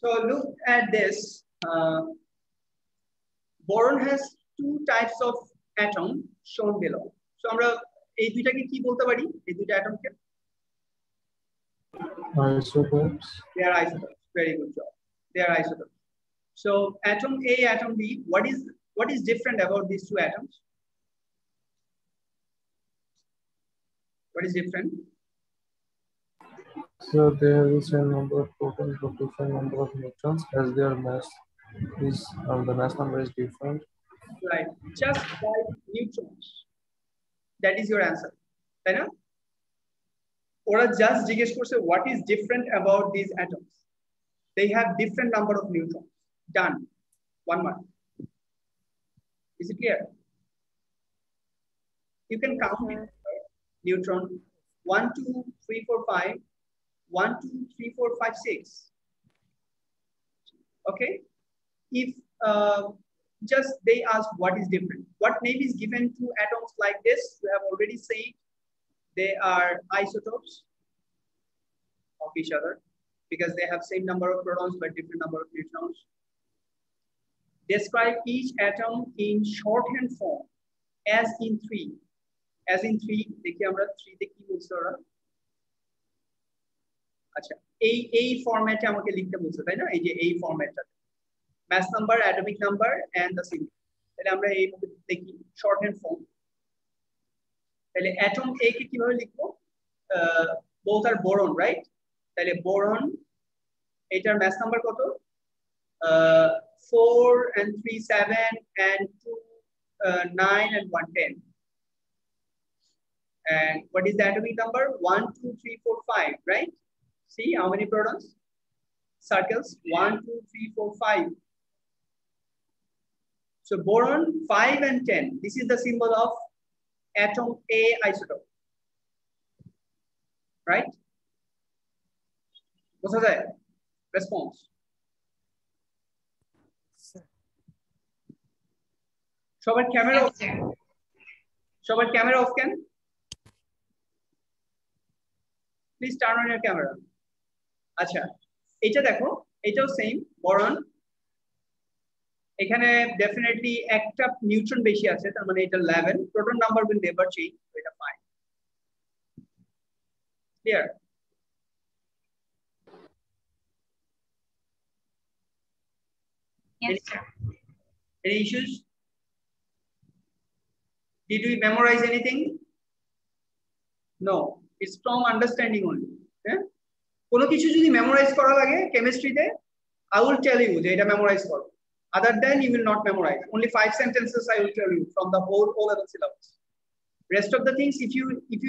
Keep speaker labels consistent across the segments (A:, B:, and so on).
A: So look at this. Boron has two types of atom shown below. So আমরা এই দুইটাকে কি বলতে পারি? এই দুইটা অ্যাটমকে
B: isotopes.
A: They are isotopes. Very good job. They are isotopes. So atom A, atom B. What is different about these two atoms? What is different?
B: So they have the same number of protons but different number of neutrons as their mass is the mass number is different.
A: Right. Just 5 neutrons. That is your answer. Right? Or just জিজ্ঞেস করছে what is different about these atoms? They have different number of neutrons. Done. 1 mark. Is it clear? You can count it. Neutron 1, 2, 3, 4, 5. 1, 2, 3, 4, 5, 6. Okay. If just they ask what is different, what name is given to atoms like this? We have already said they are isotopes of each other because they have same number of protons but different number of neutrons. Describe each atom in shorthand form as in 3. As in 3, দেখি আমরা 3 তে কি বলছে ওরা? আচ্ছা, এই ফরম্যাটে আমাকে লিখতে বলছে, তাই না? এই যে এই ফরম্যাটটা, mass number, atomic number and the symbol. তাহলে আমরা এই মধ্যে দেখি shorthand form. তাহলে atom A কে কিভাবে লিখবো? Both are boron, right? তাহলে boron এটার mass number কত? 4 and 3 7 and 2 9 and 1 10. And what is the atomic number? 1 2 3 4 5, right? See how many protons? Circles 1 2 3 4 5. So boron 5 and 10. This is the symbol of atom A isotope. Right? What's that? Response. সবার camera off. সবার camera off কেন? Please turn on your camera. আচ্ছা, এটা দেখো, এটাও same boron। এখানে definitely একটা neutron বেশি আছে, তার মানে এটা 11। Proton number will never change, এটা 5। Clear?
C: Yes, sir.
A: Any issues? Did we memorize anything? No, it's from understanding only. কোনো কিছু যদি মেমোরাইজ করা লাগে কেমিস্ট্রিতে, I will tell you যে এটা মেমোরাইজ করো। Other than you will not memorize. Only 5 sentences I will tell you from the whole O-level syllabus. Rest of the things, if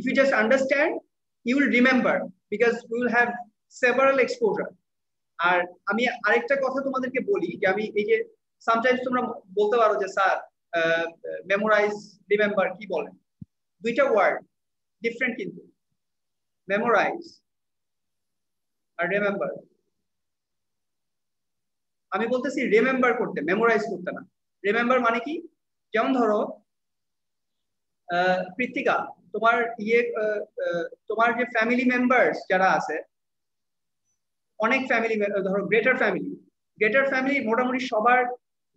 A: you just understand, you will remember because we will have several exposure. আর আমি আরেকটা কথা তোমাদেরকে বলি যে আমি এই যে sometimes তোমরা বলতে পারো যে স্যার মেমোরাইজ রিমেম্বার কি বলেন, দুইটা ওয়ার্ড ডিফারেন্ট কিন্তু মেমোরাইজ আর রিমেম্বার। আমি বলতেছি রিমেম্বার করতে, মেমোরাইজ করতে না। রিমেম্বার মানে কি? যেমন ধরো কৃত্তিকা, তোমার যে ফ্যামিলি মেম্বার্স যারা আছে, অনেক ফ্যামিলি, ধরো গ্রেটার ফ্যামিলি মোটামুটি সবার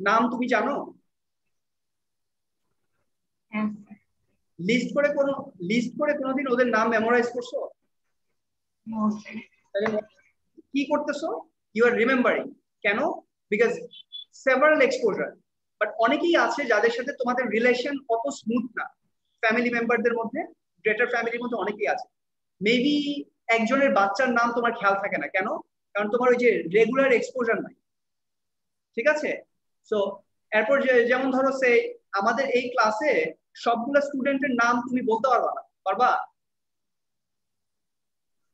A: নাম তুমি জানো? লিস্ট করে কোনোদিন ওদের নাম মেমোরাইজ করছো? কি করতেছো? You are remembering. কেন? Because several exposure. বাট অনেকেই আছে যাদের সাথে তোমাদের রিলেশন অত স্মুথ না, ফ্যামিলি মেম্বারদের মধ্যে, গ্রেটার ফ্যামিলির মধ্যে অনেকেই আছে। মেবি একজনের বাচ্চার নাম তোমার খেয়াল থাকে না, কেন? কারণ তোমার ওই যে রেগুলার এক্সপোজার নাই। ঠিক আছে? সো এরপর যেমন ধরো সে আমাদের এই ক্লাসে সবগুলো স্টুডেন্টের নাম তুমি বলতে পারবা না,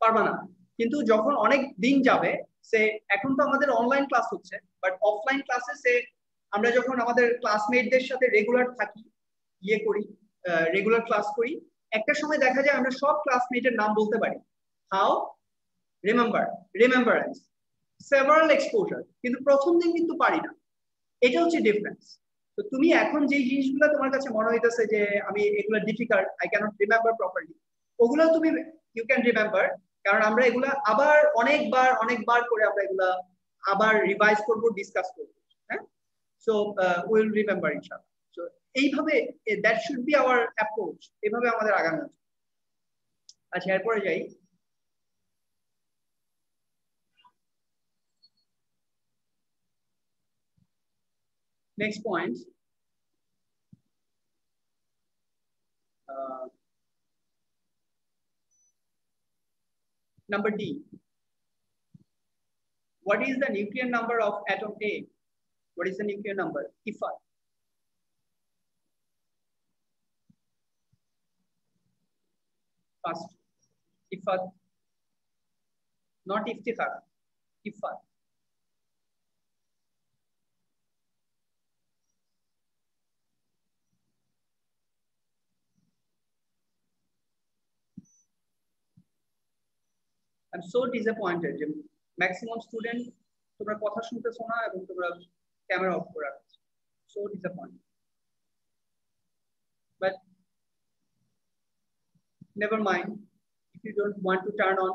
A: পারবা না। কিন্তু যখন অনেক দিন যাবে, সে এখন তো আমাদের অনলাইন ক্লাস হচ্ছে, বাট অফলাইন ক্লাসে আমরা যখন আমাদের ক্লাসমেটদের সাথে রেগুলার থাকি, রেগুলার ক্লাস করি, একটা সময় দেখা যায় আমরা সব ক্লাসমেটের নাম বলতে পারি। হাউ? Remembrance, several exposure. কিন্তু প্রথম দিন কিন্তু পারি না, এটা হচ্ছে ডিফারেন্স। তো তুমি এখন যে জিনিসগুলো তোমার কাছে মনে হইতেছে যে আমি এগুলো difficult, I cannot remember properly, ওগুলো তুমি ইউ ক্যান রিমেম্বার কারণ আমরা এগুলা আবার অনেকবার করে আমরা এগুলা আবার রিভাইজ করব, ডিসকাস করব। হ্যাঁ, সো উইল রিমেম্বার ইনশাআল্লাহ। সো এইভাবে that should be hour approach, এভাবে আমাদের আগানো উচিত। আচ্ছা, এরপরে যাই। Next point, number D. What is the nuclear number of atom A? What is the nuclear number? IFA. First, IFA. Not iftikhar. IFA. I'm so disappointed. Maximum student তোমরা কথা শুনতেছো না এবং তোমরা ক্যামেরা অফ করে রাখছো। So disappointed. But never mind. If you don't want to turn on,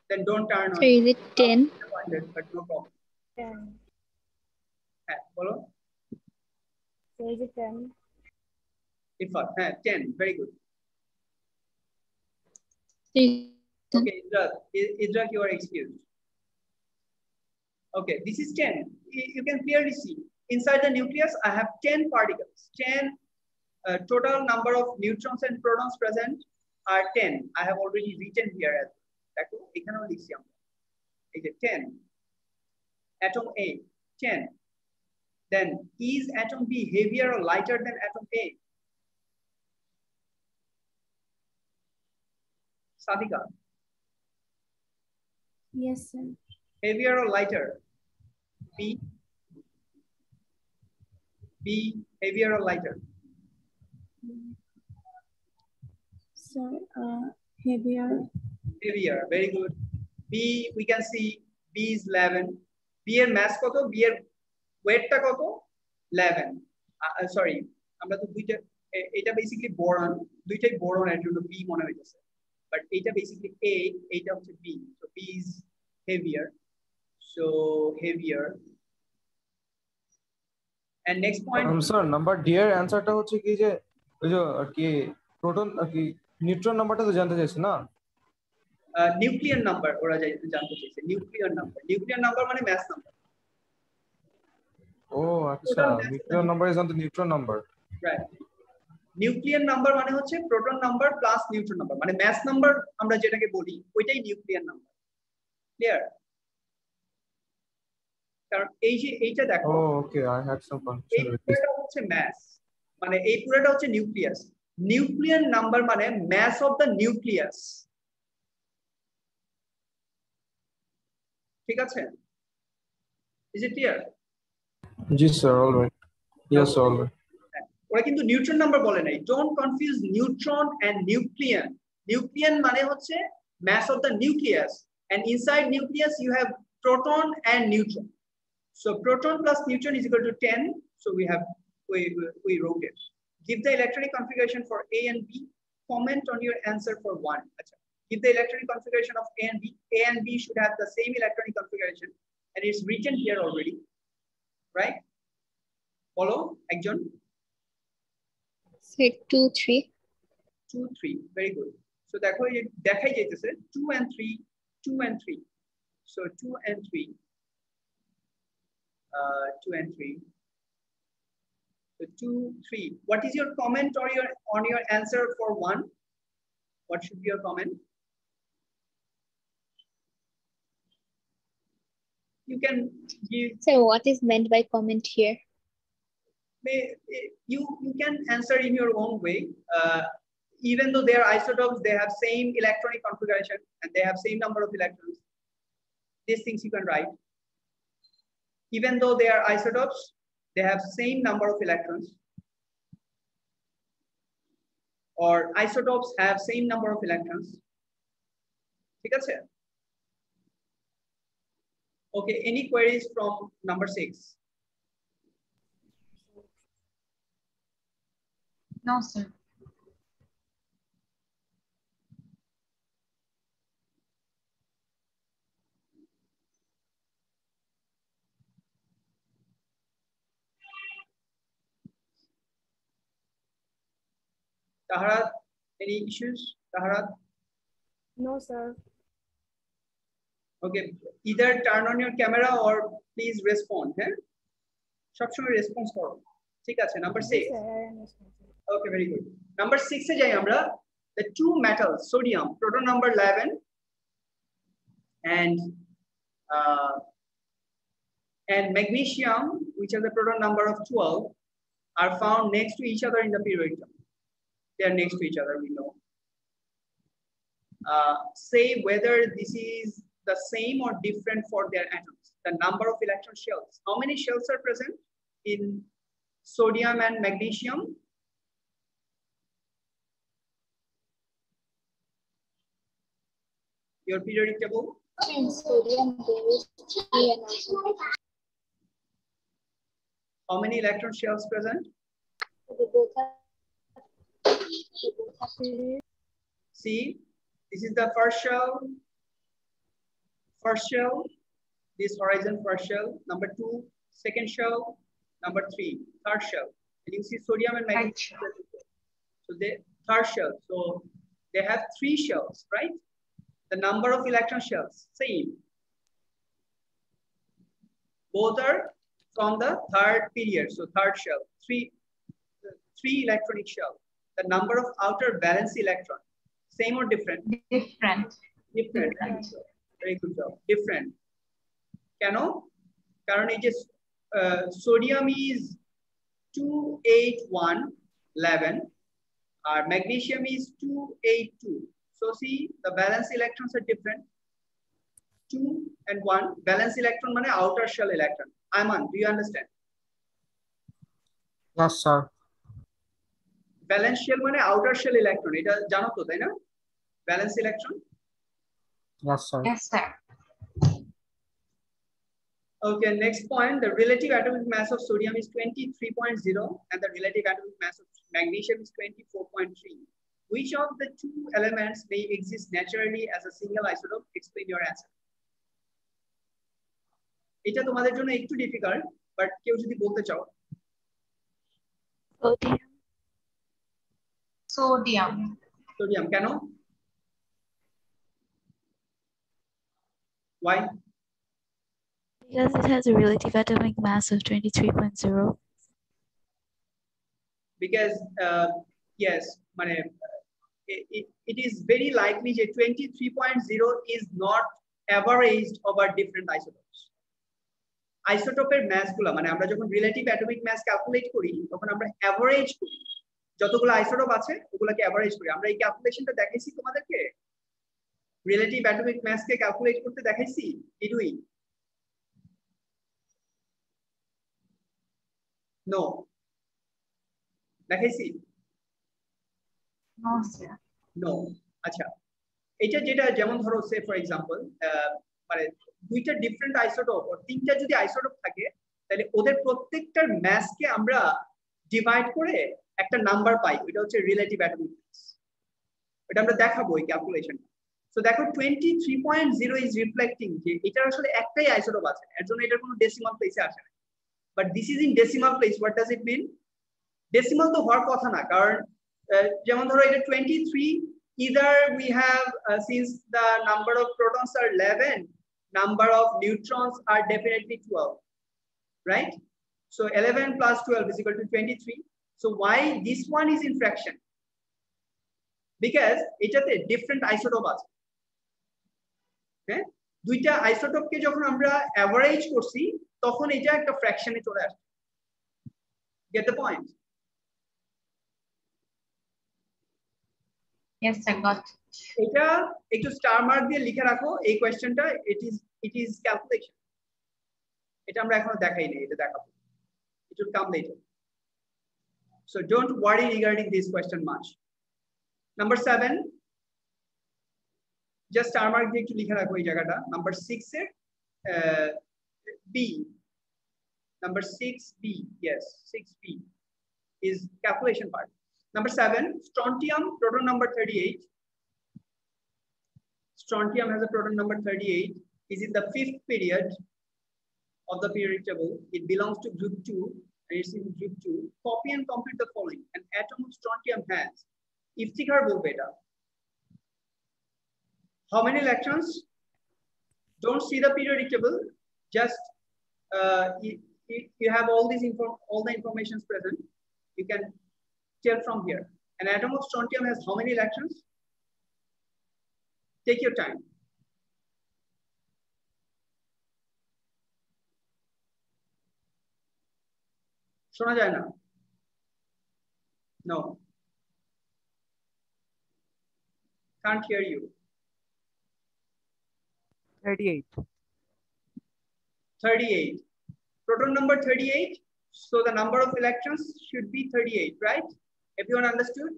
A: then don't turn on.
C: So is it 10?
A: But no problem.
D: 10.
A: হ্যাঁ, বলো।
D: So is it 10?
A: IFA. হ্যাঁ, 10. Very good. Okay, Idra, you are excused. Okay, this is 10. You can clearly see inside the nucleus I have 10 particles. 10 total number of neutrons and protons present are 10. I have already written here as দেখো এখানেও লিখছি আমরা। এই যে 10 atom A 10. Then is atom B heavier or lighter than atom A? Sadika.
D: Yes, sir.
A: Heavier or lighter? B. B, heavier or lighter?
D: So, heavier.
A: Heavier, very good. B, we can see B is 11. B এর mass কত? B এর weight টা কত? 11. Sorry, আমরা তো দুইটা, এটা basically boron, দুইটাই boron এর জন্য B মনে হইতেছে। But এটা basically A, এটা হচ্ছে B. So B is heavier. So heavier. And next point.
B: Sir, number D এর অ্যানসারটা হচ্ছে কি যে ওই যে আর কি প্রোটন আর কি নিউট্রন নাম্বারটা তো জানতে চাইছে না?
A: নিউক্লিয়ার নাম্বার ওরা জানতে চাইছে। নিউক্লিয়ার নাম্বার মানে ম্যাস নাম্বার।
B: ও আচ্ছা, nuclear number is on the neutron number.
A: Right. Nuclear number মানে হচ্ছে proton number plus neutron number, মানে ম্যাস নাম্বার আমরা যেটাকে বলি ওইটাই নিউক্লিয়ার নাম্বার। ক্লিয়ার? কারণ এই যে এইটা দেখো,
B: okay, I had some confusion with this.
A: এটা হচ্ছে ম্যাস, মানে এই পুরোটা হচ্ছে নিউক্লিয়াস। নিউক্লিয়ার নাম্বার মানে ম্যাস অফ দ্য নিউক্লিয়াস। ঠিক আছে? Is it clear?
B: জি sir, alright. Yes sir, alright.
A: ওরা কিন্তু নিউট্রন নাম্বার বলে নাই। Don't confuse neutron and nucleon. Nucleon মানে হচ্ছে mass of the nucleus, and inside nucleus you have proton and neutron. So proton plus neutron is equal to 10. So we wrote it. Give the electronic configuration for A and B. Comment on your answer for 1. Achha. Give the electronic configuration of A and B. A and B should have the same electronic configuration, and it's written here already, right? Follow ekjon.
C: 2, 3.
A: 2, 3. Very good. So দেখো এই দেখাই যাইতেছে 2 and 3, 2 and 3. So 2 and 3. 2 and 3. So 2, 3. What is your comment or on your answer for 1? What should be your comment? You can give.
C: So what is meant by comment here?
A: You can answer in your own way. Even though they are isotopes, they have same electronic configuration and they have same number of electrons. These things you can write. Even though they are isotopes, they have same number of electrons. Or isotopes have same number of electrons. ঠিক আছে? Okay, any queries from number 6?
E: No, sir.
A: Taharat, any issues? Taharat?
D: No, sir.
A: Okay, either turn on your camera or please respond. সব সময় response করো ঠিক আছে number 6
D: Yes, sir, I understand.
A: okay very good number 6 এ যাই আমরা the two metals sodium proton number 11 and magnesium which has a proton number of 12 are found next to each other in the periodic table. They are next to each other, we know. Say whether this is the same or different for their atoms. The number of electron shells. How many shells are present in sodium and magnesium? Your periodic table?
C: In sodium, there is 3 and also
A: How many electron shells present?
C: they both have 3.
A: See, this is the first shell. This horizon first shell. Number 2, second shell. Number 3, third shell. And you see sodium and magnesium. So they third shell. So they have 3 shells, right? The number of electron shells same. Both are from the third period. So third shell, 3 electronic shell. The number of outer valence electron, same or different?
E: Different.
A: Very good job. Different. Karon এই যে sodium is 28111 and magnesium is 282. So see the valence electrons are different. 2 and 1 valence electron মানে outer shell electron. Ayman, do you understand?
B: Yes, sir.
A: Valence shell মানে outer shell electron. এটা জানো তো তাই না? Valence electron?
B: Yes, sir.
E: Yes, sir.
A: Okay, next point, the relative atomic mass of sodium is 23.0 and the relative atomic mass of magnesium is 24.3. Which of the two elements may exist naturally as a single isotope? Explain your answer. এটা তোমাদের জন্য একটু difficult but কেউ যদি বলতে চাও
C: Sodium.
A: Sodium কেন why
F: Because it has a relative atomic mass of 23.0.
A: because yes মানে it is very likely that 23.0 is not averaged over different isotopes. আইসোটোপের মাস গুলো মানে আমরা যখন রিলেটিভ অ্যাটমিক মাস ক্যালকুলেট করি তখন আমরা এভারেজ করি যতগুলো আইসোটোপ আছে ওগুলোকে এভারেজ করি আমরা এই ক্যালকুলেশনটা দেখাইছি তোমাদেরকে রিলেটিভ অ্যাটমিক মাস কে ক্যালকুলেট করতে দেখাইছি ডিডুই নো দেখাইছি
E: No, sir.
A: নো আচ্ছা এটা যেটা যেমন ধরো সে ফর এক্সাম্পল মানে দুইটা ডিফারেন্ট আইসোটোপ আর তিনটা যদি আইসোটোপ থাকে তাহলে ওদের প্রত্যেকটার মাসকে আমরা ডিভাইড করে একটা নাম্বার পাই এটা হচ্ছে রিলেটিভ অ্যাটমিক মাস এটা আমরা দেখাবো এই ক্যালকুলেশনটা সো দেখো 23.0 ইজ রিফ্লেক্টিং যে এটা আসলে একটাই আইসোটোপ আছে এর জন্য এটার কোনো ডেসিমাল প্লেসে আসে না but this is in decimal place what does it mean decimal তো হওয়ার কথা না কারণ যেমন ধরো এটা 23 either we have since the number of protons are 11 number of neutrons are definitely 12 right so 11 plus 12 is equal to 23 so why this one is in fraction because এটাতে different isotope আছে হ্যাঁ দুইটা আইসোটোপকে যখন আমরা এভারেজ করছি তখন এটা একটা ফ্র্যাকশনে চলে আসে get the point
E: Yes, sir. Got it.
A: এটা একটু স্টার মার্ক দিয়ে লিখে রাখো এই কোশ্চেনটা it is calculation এটা আমরা এখনো দেখাই নাই এটা দেখাবো it will come later so don't worry regarding this question much number 7 just star mark দিয়ে একটু লিখে রাখো এই জায়গাটা number 6 এর b number 6b yes 6b is calculation part number 7 strontium proton number 38 strontium has a proton number 38 is in the 5th period of the periodic table it belongs to group 2 and it's in group 2 copy and complete the following an atom of strontium has Iftikhar বলবে এটা। How many electrons? Don't see the periodic table. Just you have all the information present. You can tell from here. An atom of strontium has how many electrons? Take your time. শোনা যায় না? No. Can't hear you.
E: 38.
A: 38. Proton number 38. So the number of electrons should be 38, right? Everyone understood?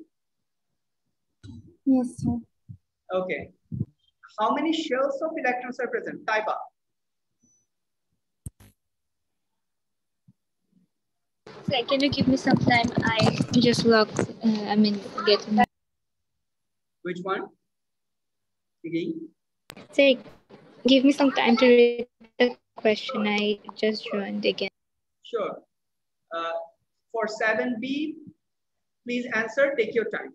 C: Yes, sir.
A: Okay. How many shells of electrons are present? Taiba.
C: Sir, can you give me some time? I just get.
A: Which one? Again.
C: Sir, give me some time to read the question. I just joined again.
A: Sure. For 7B, please answer. Take your time.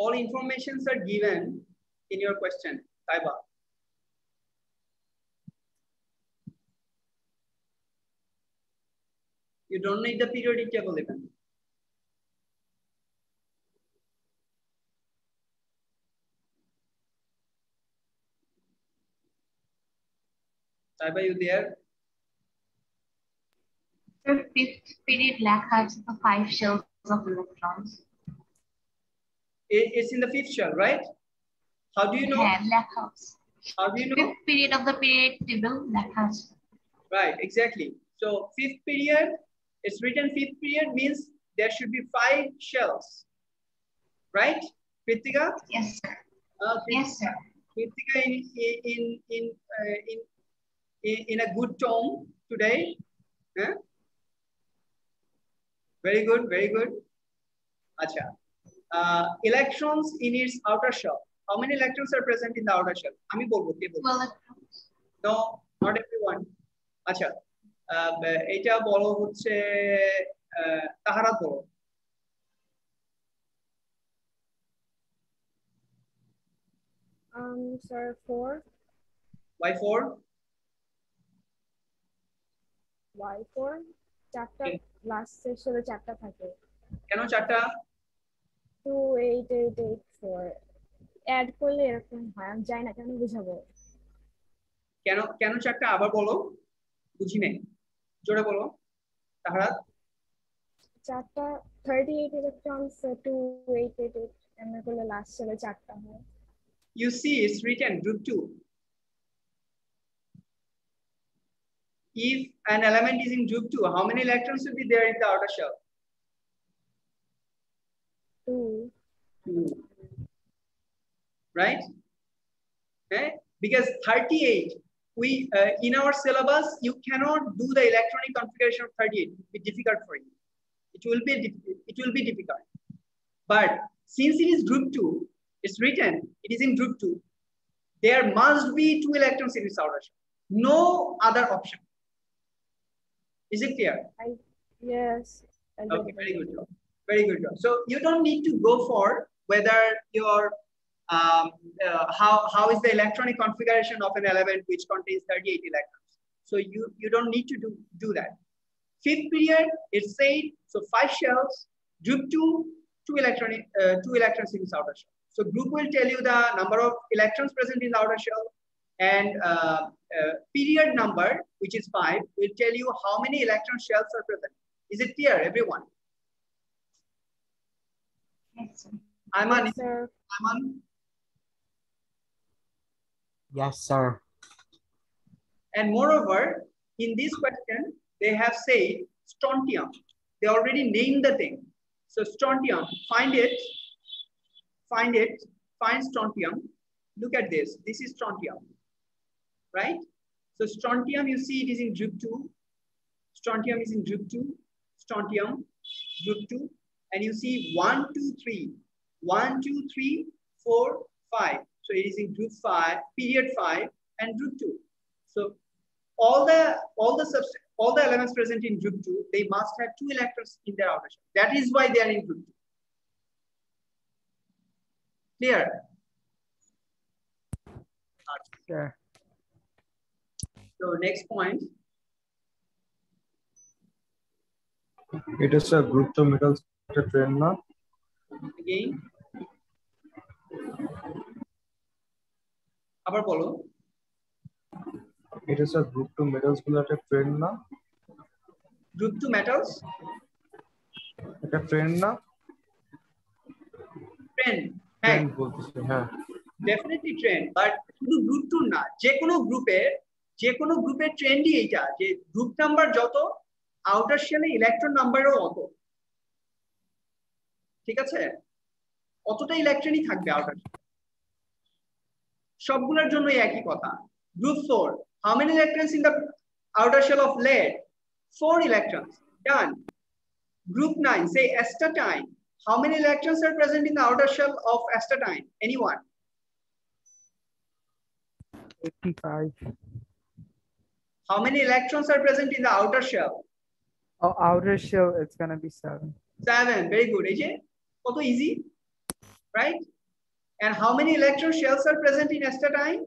A: All informations are given in your question, Taiba. You don't need the periodic table even. Taiba, you there?
G: The fifth period lac has the 5 shells of electrons.
A: It's in the fifth shell, right? How do you know?
G: Yeah, lac house.
A: How do you know?
G: Fifth period of the periodic table, lac house.
A: Right, exactly. So fifth period, it's written fifth period means there should be 5 shells, right? Kritika?
G: Yes, sir. Yes, sir.
A: Kritika in a good tone today. Huh? Very good, very good. Acha. Electrons in its outer shell. How many electrons are present in the outer shell? Ami bolbo, ke bolbo?
G: 12 electrons.
A: No, not everyone. Acha. Eta bolo hocche Taharat bolo.
D: Sir, 4.
A: Why 4?
D: Why 4? Chapter last session chapter থাকে।
A: কেন চারটা?
D: 2 8 8 8 4 add করলে এরকম হয়, আমি জানি না কেন বুঝাবো।
A: কেন চারটা আবার বলো, বুঝি নাই, জোরে বলো। তাহারাত
D: চারটা 38 ইলেকট্রনস 2 8 8 8 এমন করলে লাস্ট সেলে চারটা হয়।
A: You see, it's written group 2. If an element is in group 2, how many electrons will be there in the outer shell?
D: 2.
A: 2. Right? Okay? Because 38, we in our syllabus, you cannot do the electronic configuration of 38. It will be difficult for you. It will be difficult. But since it is group 2, it's written, it is in group 2. There must be 2 electrons in its outer shell. No other option. Is it clear?
D: Yes.
A: Okay, very good job. Very good job. So you don't need to go for whether your how is the electronic configuration of an element which contains 38 electrons. So you don't need to do that. Fifth period, it's said, so 5 shells, group 2, 2 electrons in its outer shell. So group will tell you the number of electrons present in the outer shell, and period number, which is 5, will tell you how many electron shells are present. Is it clear, everyone?
G: Yes, sir.
A: Ayman,
D: Yes, sir.
A: Ayman?
E: Yes, sir.
A: And moreover, in this question, they have said strontium. They already named the thing. So strontium, find it. find it, find strontium. Look at this. This is strontium, right? So strontium, you see it is in group 2. Strontium is in group 2. Strontium, group 2. And you see 1, 2, 3. 1, 2, 3, 4, 5. So it is in group 5, period 5, and group 2. So all the elements present in group 2, they must have 2 electrons in their outer shell. That is why they are in group 2. Clear?
E: Sure.
A: So next point.
B: It is a group 2 metals train now.
A: Again. Abar bolo.
B: It is a group 2 metals train now.
A: Group 2 metals.
B: এটা train না?
A: Trend.
B: Train বলতেছে, হ্যাঁ।
A: Definitely trend, but শুধু group 2 না, যে কোনো গ্রুপের ট্রেন্ডই এইটা, যে গ্রুপ নাম্বার যত, আউটার শেলে ইলেকট্রন নাম্বারও অত। ঠিক আছে? অতটা ইলেকট্রনই থাকবে আউটার শেলে। সবগুলোর জন্যই একই কথা। Group 4, how many electrons in the outer shell of lead? 4 electrons. Done. Group 9, say astatine. How many electrons are present in the outer shell of astatine? Anyone?
E: 85.
A: How many electrons are present in the outer shell?
E: Oh, outer shell, it's gonna be 7.
A: 7. Very good. Is it? Also easy, right? And how many electron shells are present in astatine?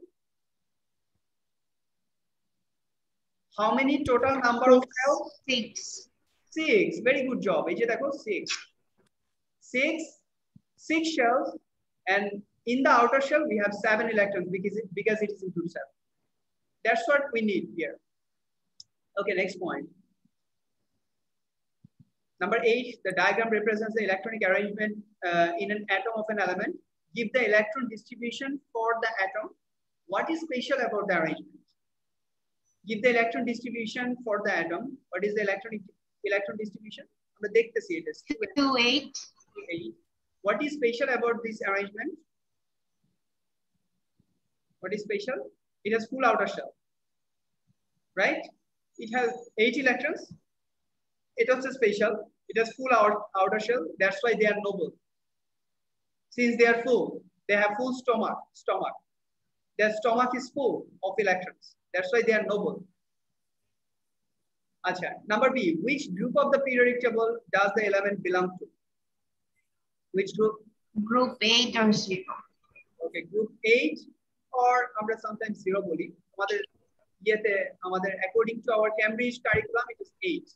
A: How many total number of shells?
G: 6.
A: 6. Very good job. Is it? 6 shells, and in the outer shell we have 7 electrons because it is in group 7. That's what we need here. Okay, next point. Number 8, the diagram represents the electronic arrangement in an atom of an element. Give the electron distribution for the atom. What is special about the arrangement? Give the electron distribution for the atom. What is the electron distribution?
G: 2, 8.
A: What is special about this arrangement? What is special? It has full outer shell, right? It has 8 electrons. It also special. It has full outer shell. That's why they are noble. Since they are full, they have full stomach. Their stomach is full of electrons. That's why they are noble. Acha. Number B, which group of the periodic table does the element belong to? Which group?
G: Group 8 or 0.
A: Okay, group 8 or আমরা sometimes 0 বলি। আমাদের according to our Cambridge curriculum it is 8.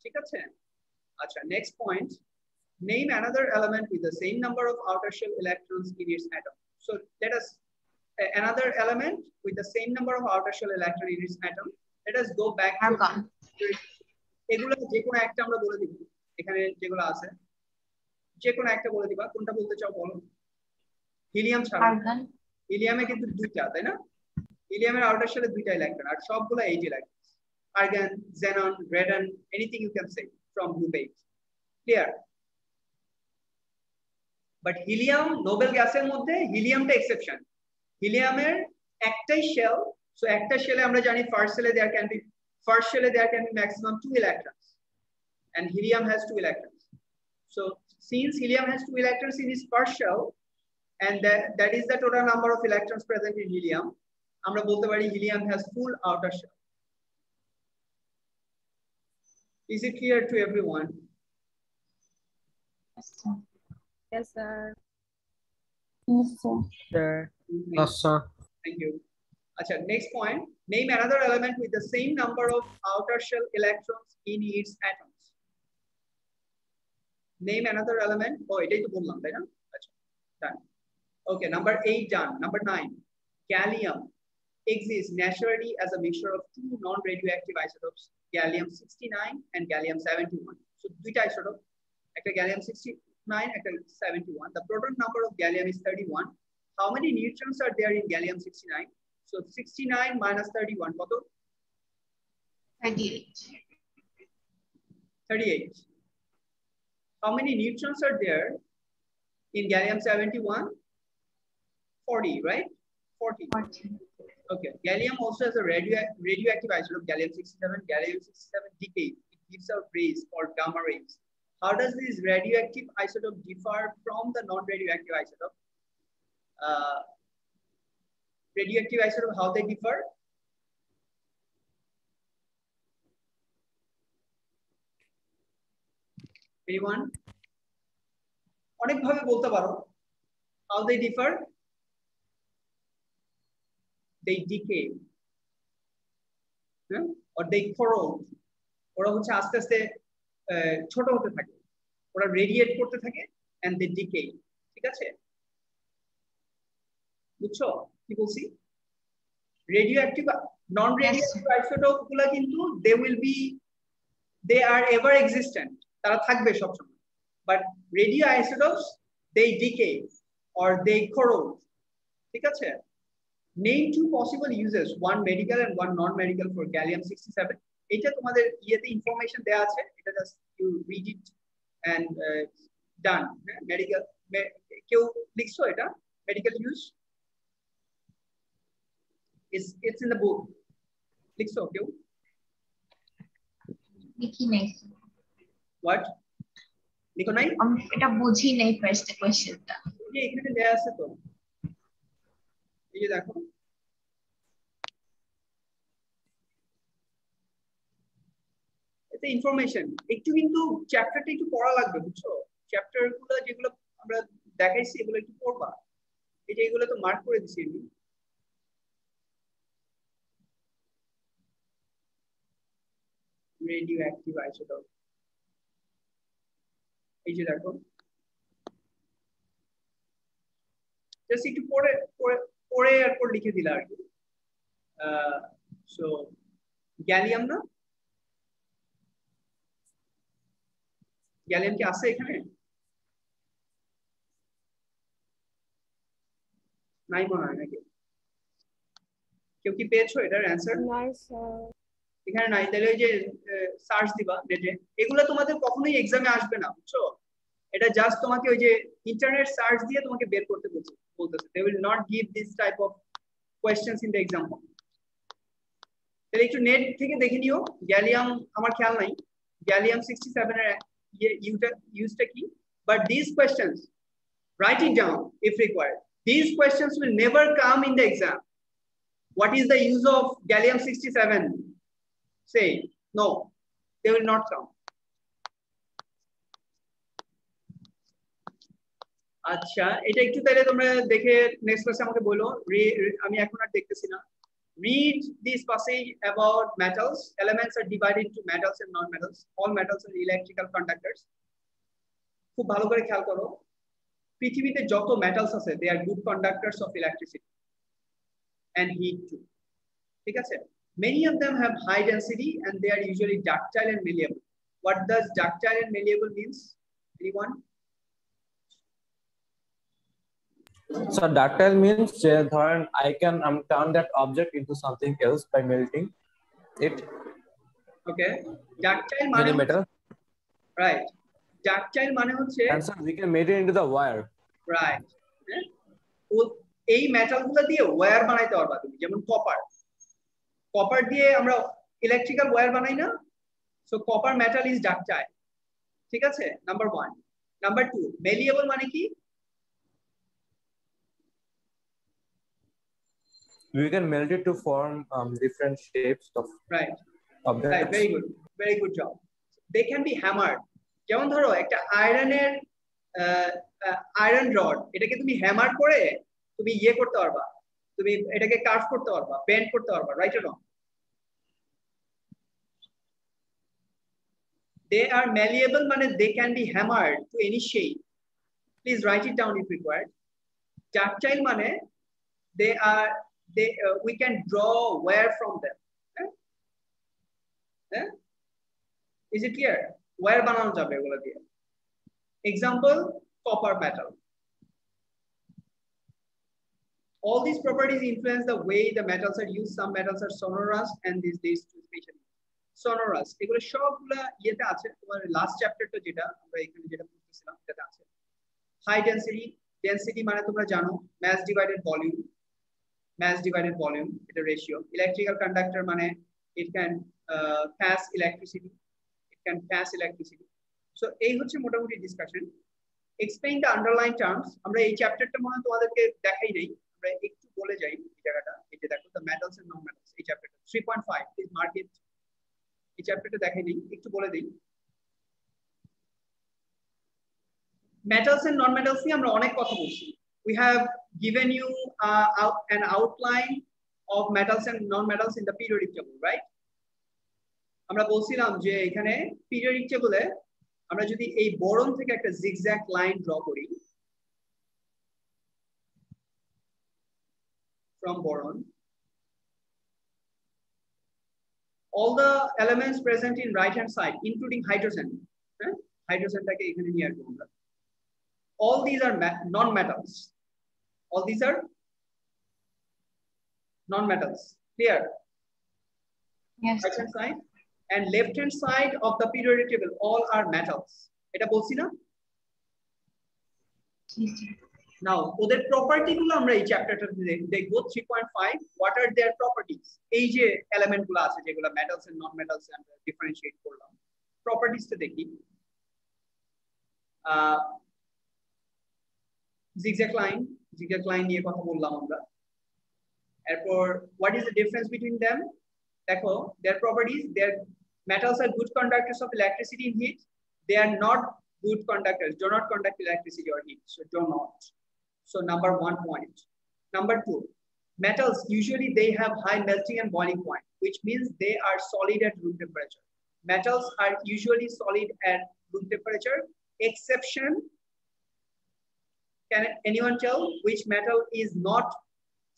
A: ঠিক আছে? আচ্ছা, next point. Name another element with the same number of outer shell electrons in its atom. So let us another element with the same number of outer shell electrons in its atom. Let us go back to
G: Argon.
A: এগুলো যে কোনো একটা আমরা বলে দিব। এখানে যেগুলো আছে যে কোনো একটা বলে দিবা, কোনটা বলতে চাও বলো। হিলিয়াম ছাড়া।
G: Argon.
A: হিলিয়ামে কিন্তু দুইটা, তাই না? হিলিয়ামের আউটার শেলে দুইটা ইলেকট্রন, আর সবগুলো 8 electron. Argon, xenon, radon, anything you can say from group 8. Clear? But helium, Nobel গ্যাসের মধ্যে হিলিয়ামটা এক্সেপশন। হিলিয়ামের একটাই শেল, সো একটা শেলে আমরা জানি first শেলে there can be maximum 2 electrons, and helium has 2 electrons. So since helium has 2 electrons in its first shell, and that is the total number of electrons present in helium, আমরা বলতে পারি helium has full outer shell. Is it clear to everyone?
D: Yes, sir.
E: Sure.
B: Yes, sir.
A: Thank you. Acha, next point. Name another element with the same number of outer shell electrons in its atoms. Name another element. Oh, etai to bollam, tai na? Acha, done. Okay, number 8 done. Number 9. Gallium exists naturally as a mixture of 2 non-radioactive isotopes, gallium 69 and gallium 71. So duita isotope, ekta gallium 69, ekta 71. The proton number of gallium is 31. How many neutrons are there in gallium 69? So 69 minus 31, what?
G: 38.
A: 38. How many neutrons are there in gallium-71? 40, right? 40. Okay. Gallium also has a radioactive isotope, gallium-67. Gallium-67 decays. It gives out rays called gamma rays. How does this radioactive isotope differ from the non-radioactive isotope? Radioactive isotope, how they differ? Anyone? অনেক ভাবে বলতে পারো। How they differ? They decay. Or they corrode. ওরা হচ্ছে আস্তে আস্তে ছোট হতে থাকে। ওরা রেডিয়েট করতে থাকে and they decay. ঠিক আছে? বুঝছো কি বলছি? Radioactive, non-radioactive isotope গুলা কিন্তু they are ever existent. তারা থাকবে সবসময়। But radioisotopes, they decay or they corrode. ঠিক আছে? Name two possible uses, one medical and one non-medical for gallium-67. এটা তোমাদের ইয়েতে ইনফরমেশন দেয়া আছে, এটা just you read it and done. Medical, কেউ লিখছো এটা? Medical use? It's in the book. লিখছো কেউ?
G: লিখি নাই।
A: What? লিখো নাই?
G: এটা বুঝি নাই ফার্স্ট কোশ্চেনটা।
A: এই এখানে দেয়া আছে তো। এই যে দেখো। এটা ইনফরমেশন। একটু কিন্তু চ্যাপ্টারটা একটু পড়া লাগবে, বুঝছো? চ্যাপ্টারগুলো যেগুলো আমরা দেখাইছি এগুলো একটু পড়বা। এই যে এগুলো তো মার্ক করে দিছি আমি। রেডিওঅ্যাক্টিভ আইসোটোপ, এই যে দেখো, জাস্ট একটু পড়ে এরপর লিখে দিলা আর কি। সো গ্যালিয়াম না, গ্যালিয়াম কি আছে এখানে? নাই মনে হয় নাকি? কেউ কি পেয়েছো এটার অ্যান্সার? এখানে নাই, তাহলে ওই যে সার্চ দিবা নেটে। এগুলো তোমাদের কখনোই এক্সামে আসবে না, বুঝছো? এটা জাস্ট তোমাকে ওই যে ইন্টারনেট সার্চ দিয়ে তোমাকে বের করতে বলতেছে। They will not give this type of questions in the exam. তাহলে একটু নেট থেকে দেখে নিও। গ্যালিয়াম আমার খেয়াল নাই গ্যালিয়াম-67 এর ইউজটা কি, but this questions right it down if required. These questions will never come in the exam. What is the use of gallium-67? Say no, they will not come. আচ্ছা, এটা একটু তাহলে তোমরা দেখে নেক্সট ক্লাসে আমাকে বলো। আমি এখন আর দেখতেছি না। Read this passage about metals. Elements are divided into metals and non-metals. All metals are electrical conductors. খুব ভালো করে খেয়াল করো, পৃথিবীতে যত মেটালস আছে they are good conductors of electricity and heat too. ঠিক আছে? Many of them have high density and they are usually ductile and malleable. What does ductile and malleable means? Anyone?
B: So ductile means I can turn that object into something else by melting it.
A: Okay. Ductile মানে
B: metal.
A: Right. Ductile মানে হচ্ছে
B: and so we can made it into the wire.
A: Right. এই মেটালগুলো দিয়ে wire বানাইতে পারবা তুমি, যেমন copper দিয়ে আমরা ইলেকট্রিক্যাল ওয়্যার বানাই না? So copper metal is ductile. ঠিক আছে? নাম্বার 1। নাম্বার 2, মেলিয়েবল মানে কি?
B: We can melt it to form different shapes of objects.
A: Right, very good job. They can be hammered. যেমন ধরো একটা আয়রন রড, এটাকে তুমি হ্যামার করে তুমি ইয়ে করতে পারবা, তুমি এটাকে কার্ভ করতে পারবা, বেন্ড করতে পারবা, right or wrong? They are malleable মানে they can be hammered to any shape. Please write it down if required. Ductile মানে we can draw wire from them. Is it clear? Wire বানানো যাবে এগুলো দিয়ে। Example, copper metal. All these properties influence the way the metals are used. Some metals are sonorous and these days too special. sonorous, এগুলো সবগুলা ইয়েতে আছে, তোমার last চ্যাপ্টারটা যেটা আমরা এখানে যেটা পড়তেছিলাম সেটাতে আছে। হাই ডেন্সিটি, ডেন্সিটি মানে তোমরা জানো mass divided volume, এটা রেশিও। ইলেকট্রিক্যাল কন্ডাক্টর মানে it can pass electricity, so এই হচ্ছে মোটামুটি discussion. Explain the underline terms, আমরা এই চ্যাপ্টারটা মনে তোমাদেরকে দেখাই নাই, আমরা একটু বলে যাই এই জায়গাটা। এই যে দেখো the metals and non metals, এই চ্যাপ্টারটা 3.5 প্লিজ মার্ক ইট। এই চ্যাপ্টারটা দেখাই নাই, একটু বলে দিই। মেটালস এন্ড নন মেটালস নিয়ে আমরা অনেক কথা বলছি। We have given you an outline of metals and non-metals in the periodic table, right? আমরা বলছিলাম যে এখানে periodic table-এ আমরা যদি এই বোরন থেকে একটা zigzag লাইন ড্র করি, from boron, all the elements present in right hand side including hydrogen, hydrogenটাকে এখানে নিয়ে আসবো আমরা, all these are non-metals. All these are non-metals. Clear?
G: Yes.
A: Right hand side and left hand side of the periodic table, all are metals. এটা বলছি না? Now, ওদের property গুলো আমরা এই চ্যাপ্টারটাতে দেখব 3.5 what are their properties, এই যে এলিমেন্ট গুলো আছে যেগুলো মেটালস এন্ড নন মেটালস আমরা ডিফারেন্সিয়েট করলাম, প্রপার্টিজ টা দেখি। zigzag line নিয়ে কথা বললাম আমরা। এরপর what is the difference between them, দেখো their properties, their metals are good conductors of electricity and heat, they are not good conductors, do not conduct electricity or heat, so do not. So number 1 point. Number 2, metals usually they have high melting and boiling point, which means they are solid at room temperature. Metals are usually solid at room temperature, exception. Can anyone tell which metal is not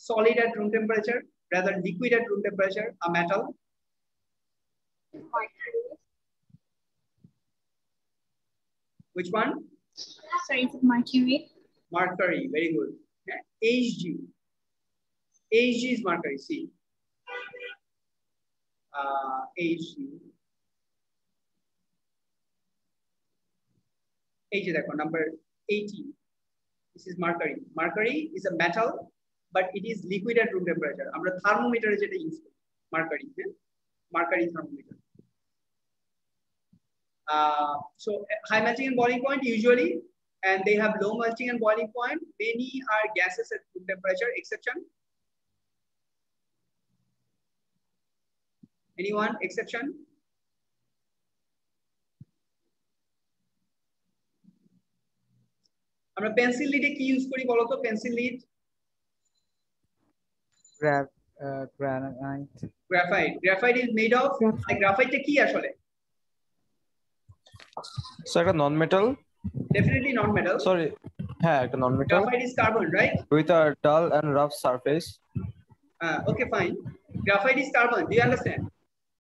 A: solid at room temperature, rather liquid at room temperature, a metal? Which one?
G: Sorry, is it mercury?
A: Mercury, very good. Okay. Hg. Hg is mercury, see. Hg. Hg, number 18. This is mercury. Mercury is a metal, but it is liquid at room temperature. আমরা thermometer যেটা use করি, mercury, mercury thermometer. So high melting and boiling point usually, and they have low melting and boiling point. Many are gases at room temperature, exception. Anyone? Exception? আমরা pencil লিডে কি use করি বলো তো? Pencil lead graphite is made of, গ্রাফাইটটা কি আসলে?
B: So একটা non metal,
A: definitely non metal.
B: Sorry, হ্যাঁ একটা non metal.
A: Graphite is carbon, right?
B: With a dull and rough surface.
A: Okay, fine. Graphite is carbon. Do you understand?